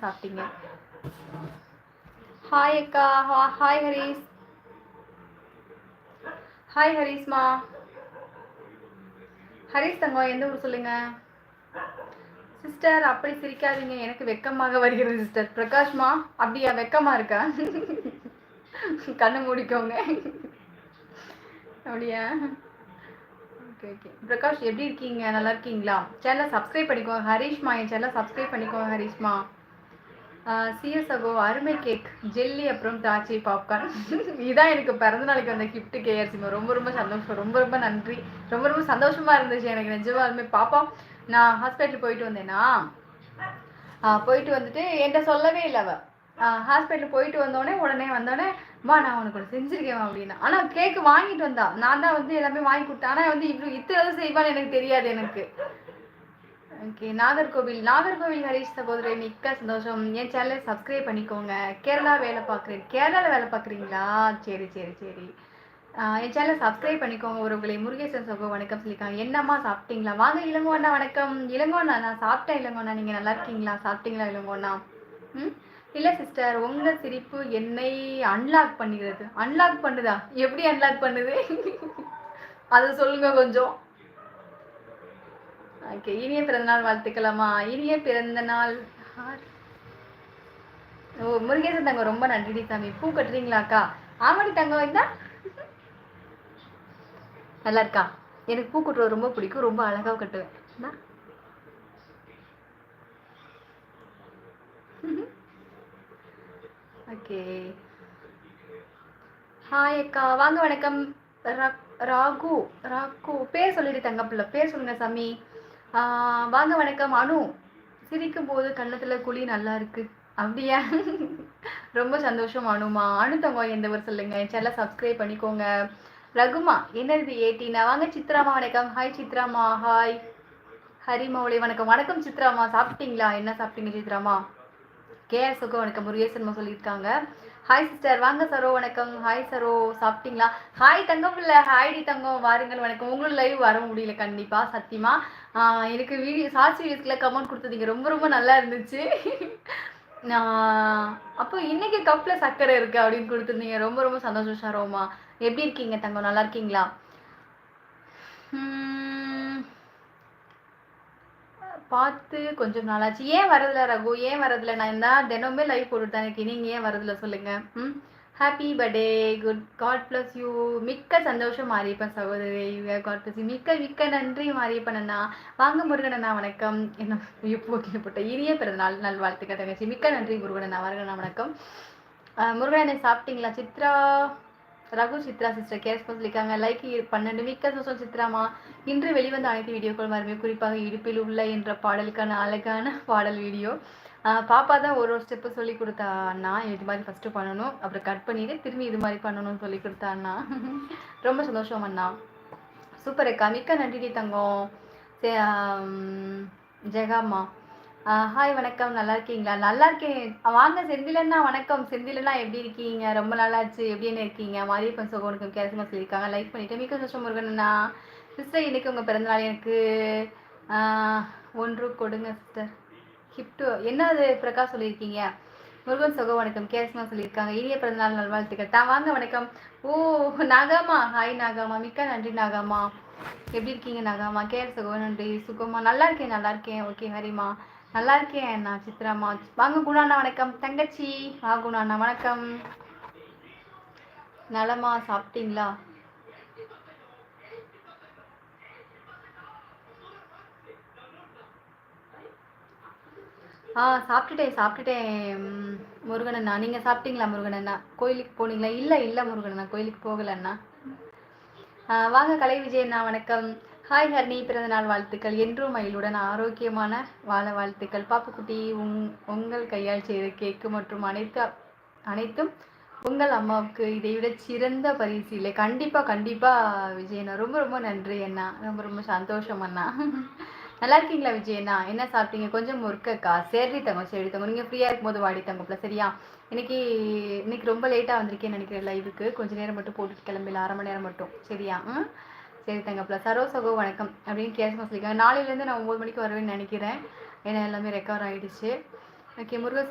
சாப்பிட்டீங்க? ஹாய் அக்கா. Hi Harish. Hi ஹரீஸ்மா. Harish தங்கம் எந்த ஊர் சொல்லுங்க சிஸ்டர். அப்படி சிரிக்காதீங்க, எனக்கு வெக்கமாக வருகிறது சிஸ்டர். பிரகாஷ்மா, அப்படியா வெக்கமா இருக்கா? கண்ணு மூடிக்கோங்க. அப்படியா? Okay okay. பிரகாஷ் எப்படி இருக்கீங்க? நல்லா இருக்கீங்களா? சேனலை சப்ஸ்கிரைப் பண்ணிக்கோங்க ஹரீஷ்மா. என் சேனலை சப்ஸ்கிரைப் பண்ணிக்கோங்க ஹரீஷ்மா. சிஎஸ் அகோ அருமை கேக் ஜெல்லி அப்புறம் திராட்சை பாப்கார்ன். இதான் எனக்கு பிறந்த நாளைக்கு வந்த கிஃப்ட் கேஆர்சிமா. ரொம்ப ரொம்ப சந்தோஷம். ரொம்ப ரொம்ப நன்றி. ரொம்ப ரொம்ப சந்தோஷமா இருந்துச்சு எனக்கு நிஜமாலுமே. பாப்பா நான் ஹாஸ்பிட்டல் போயிட்டு வந்தேனா, போயிட்டு வந்துட்டு என்கிட்ட சொல்லவே இல்லை அவள். ஹாஸ்பிட்டல் போயிட்டு வந்தோடனே வந்தோடனே அம்மா நான் உனக்கு ஒன்று செஞ்சுருக்கேன் அப்படின்னா. ஆனால் கேக்கு வாங்கிட்டு வந்தா. நான் தான் வந்து எல்லாமே வாங்கி கொடுத்தேன். ஆனால் வந்து இத்தனை செய்வான்னு எனக்கு தெரியாது எனக்கு. ஓகே. நாகர்கோவில் ஹரீஷ் சகோதரி, மிக்க சந்தோஷம். என் சேனலை சப்ஸ்கிரைப் பண்ணிக்கோங்க. கேரளா வேலை பார்க்குறேன். கேரளாவில் வேலை பார்க்குறீங்களா? சரி சரி சரி. என் சேனலை சப்ஸ்கிரைப் பண்ணிக்கோங்க. ஒருவங்களை முருகேசன் சகோ வணக்கம் சொல்லியிருக்காங்க. என்னம்மா சாப்பிட்டீங்களா? வாங்க இளங்கோண்ணா. வணக்கம் இளங்கோண்ணா. நான் சாப்பிட்டேன் இளங்கோண்ணா. நீங்கள் நல்லா இருக்கீங்களா? சாப்பிட்டீங்களா இளங்கோண்ணா? ம் இல்லை சிஸ்டர், உங்கள் சிரிப்பு என்னை அன்லாக் பண்ணுகிறது. அன்லாக் பண்ணுதா? எப்படி அன்லாக் பண்ணுது? அது சொல்லுங்க கொஞ்சம். ஓகே. இனிய பிறந்தநாள் வாழ்த்துக்கலாமா? இனிய பிறந்தநாள். ஓ முருகேசன் தங்கம் ரொம்ப நன்றி சாமி. பூ கட்டுறீங்களாக்கா? ஆமாடி தங்கம். இருந்தா நல்லா இருக்கா? எனக்கு பூ கட்டுறது ரொம்ப பிடிக்கும். ரொம்ப அழகாக கட்டுவேன். ஓகே. ஹாய் அக்கா. வாங்க வணக்கம். ராகு ராகு பேர் சொல்லிட்டு தங்கப்பிள்ள பேர் சொல்லுங்க சாமி. வாங்க வணக்கம். அனு சிரிக்கும் போது கன்னத்தில் குழி நல்லா இருக்கு. அப்படியா? ரொம்ப சந்தோஷம் அனுமா. அனு தங்கம் எந்த ஊர் சொல்லுங்க. என் சேனலை சப்ஸ்கிரைப் பண்ணிக்கோங்க. ரகுமா என்னது 18? வாங்க சித்ராமா. வணக்கம். ஹாய் சித்ராமா. ஹாய் ஹரிமௌலி. வணக்கம் வணக்கம் சித்ராமா. சாப்பிட்டீங்களா? என்ன சாப்பிட்டீங்க சித்ராமா? கேஆர் சுகம் வணக்கம். முருகேசன்மா சொல்லியிருக்காங்க. Hi sister. வாங்க சரோ. வணக்கம். ஹாய் சரோ. சாப்பிட்டீங்களா? ஹாய் தங்கம் பிள்ளை. ஹாய்டி தங்கம். வாருங்கள். வணக்கம். உங்களுக்கு லைவ் வர முடியல கண்டிப்பா சத்தியமா. எனக்கு வீடியோ ஷார்ட்ஸ் வீடியோஸ்க்குள்ள கமெண்ட் கொடுத்தீங்க. ரொம்ப ரொம்ப நல்லா இருந்துச்சு. அப்போ இன்னைக்கு கப்பில் சர்க்கரை இருக்கு அப்படின்னு கொடுத்துருந்தீங்க. ரொம்ப ரொம்ப சந்தோஷம் சரோமா. எப்படி இருக்கீங்க தங்கம்? நல்லா இருக்கீங்களா? பார்த்து கொஞ்சம் நாளாச்சு. ஏன் வரதில்ல ரகு? ஏன் வரதில்ல? நான் இந்த தினமே லைவ் போட்டுட்டு எனக்கு நீங்கள் ஏன் வரதில்ல சொல்லுங்க. Happy birthday. Good God bless you. மிக்க சந்தோஷம் மாரியப்பன் சகோதரி. God bless you. மிக்க மிக்க நன்றி மாரியப்பன் அண்ணா. வாங்க முருகன் அண்ணா. வணக்கம். என்ன போட்ட இனிய பிறந்தநாள் நல்வாழ்த்துக்கள் தங்கச்சி. மிக்க நன்றி முருகன் அண்ணா. வருகண்ணா. வணக்கம். முருகன் அண்ணா சாப்பிட்டீங்களா? சித்ரா ரகு சித்ரா சிஸ்டர் கேஸ் சொல்லியிருக்காங்க. லைக் 12. மிக்க சோசல் சித்ராமா. இன்று வெளிவந்த அனைத்து வீடியோக்கள் வருமே, குறிப்பாக இடுப்பில் உள்ள என்ற பாடலுக்கான அழகான பாடல் வீடியோ. பாப்பா தான் ஒரு ஸ்டெப்பு சொல்லி கொடுத்தா அண்ணா. இது மாதிரி ஃபஸ்ட்டு பண்ணணும், அப்புறம் கட் பண்ணிட்டு திரும்பி இது மாதிரி பண்ணணும்னு சொல்லி கொடுத்தா அண்ணா. ரொம்ப சந்தோஷம் அண்ணா. சூப்பர் அக்கா. மிக்க நன்றி தங்கம். ஜெகாம்மா ஹாய் வணக்கம். நல்லா இருக்கீங்களா? நல்லா இருக்கேன். வாங்க செந்திலண்ணா. வணக்கம் செந்திலண்ணா. எப்படி இருக்கீங்க? ரொம்ப நல்லாச்சு. எப்படின்னு இருக்கீங்க? மாரியப்பன் சகோனுக்கு கேரசமா சொல்லியிருக்காங்க. லைக் பண்ணிட்டு மிக்க சந்தோஷம் முருகண்ணா. சிஸ்டர் இன்னைக்கு உங்கள் பிறந்தநாள் எனக்கு ஒன்று கொடுங்க சிஸ்டர். ஹிப்டு என்னது பிரகாஷ் சொல்லியிருக்கீங்க. முருகன் சகோ வணக்கம். கேரசமா சொல்லியிருக்காங்க. இனிய பிறந்தநாள் நல்வாழ்த்துக்கள். வாங்க வணக்கம். ஓ நாகாமா. ஹாய் நாகாமா. மிக்க நன்றி நாகாமா. எப்படி இருக்கீங்க நாகாமா? கேர் சகோ நன்றி. சுகமா. நல்லா இருக்கேன் நல்லா இருக்கேன். ஓகே ஹரிமா. நல்லா இருக்கேன் நான் சித்ராமா. வாங்க குணாண்ணா. வணக்கம் தங்கச்சி. வா குணாண்ணா. வணக்கம். நலமா? சாப்பிட்டீங்களா? சாப்பிட்டுட்டேன் முருகனண்ணா. நீங்கள் சாப்பிட்டீங்களா முருகனண்ணா? கோயிலுக்கு போனீங்களா? இல்லை முருகனண்ணா, கோயிலுக்கு போகலண்ணா. வாங்க கலை விஜயண்ணா. வணக்கம். ஹாய் ஹர்னி. பிறந்த நாள் வாழ்த்துக்கள். என்றும் மயிலுடன் ஆரோக்கியமான வாழ வாழ்த்துக்கள். பாப்புக்குட்டி உங்கள் கையால் செய்த கேக்கு மற்றும் அனைத்தும் உங்கள் அம்மாவுக்கு இதைவிட சிறந்த பரிசு இல்லை. கண்டிப்பா விஜயண்ணா. ரொம்ப ரொம்ப நன்றி அண்ணா. ரொம்ப ரொம்ப சந்தோஷம் அண்ணா. நல்லா இருக்கீங்களா விஜயண்ணா? என்ன சாப்பிட்டீங்க? கொஞ்சம் முறுக்கக்கா. சரி தங்க நீங்கள் ஃப்ரீயாக இருக்கும்போது வாடி தங்கப்பில் சரியா? இன்னைக்கு ரொம்ப லேட்டாக வந்திருக்கேன்னு நினைக்கிறேன் லைவுக்கு. கொஞ்சம் நேரம் மட்டும் போட்டுட்டு கிளம்பில, 1/2 மணி நேரம் மட்டும் சரியா? சரி தங்கப்பில். சகோ வணக்கம் அப்படின்னு கேசமா சொல்லியிருக்காங்க. நாளையிலேருந்து நான் 9 மணிக்கு வருவேன்னு நினைக்கிறேன். ஏன்னா எல்லாமே ரெக்கவர் ஆகிடுச்சு. ஓகே முருகர்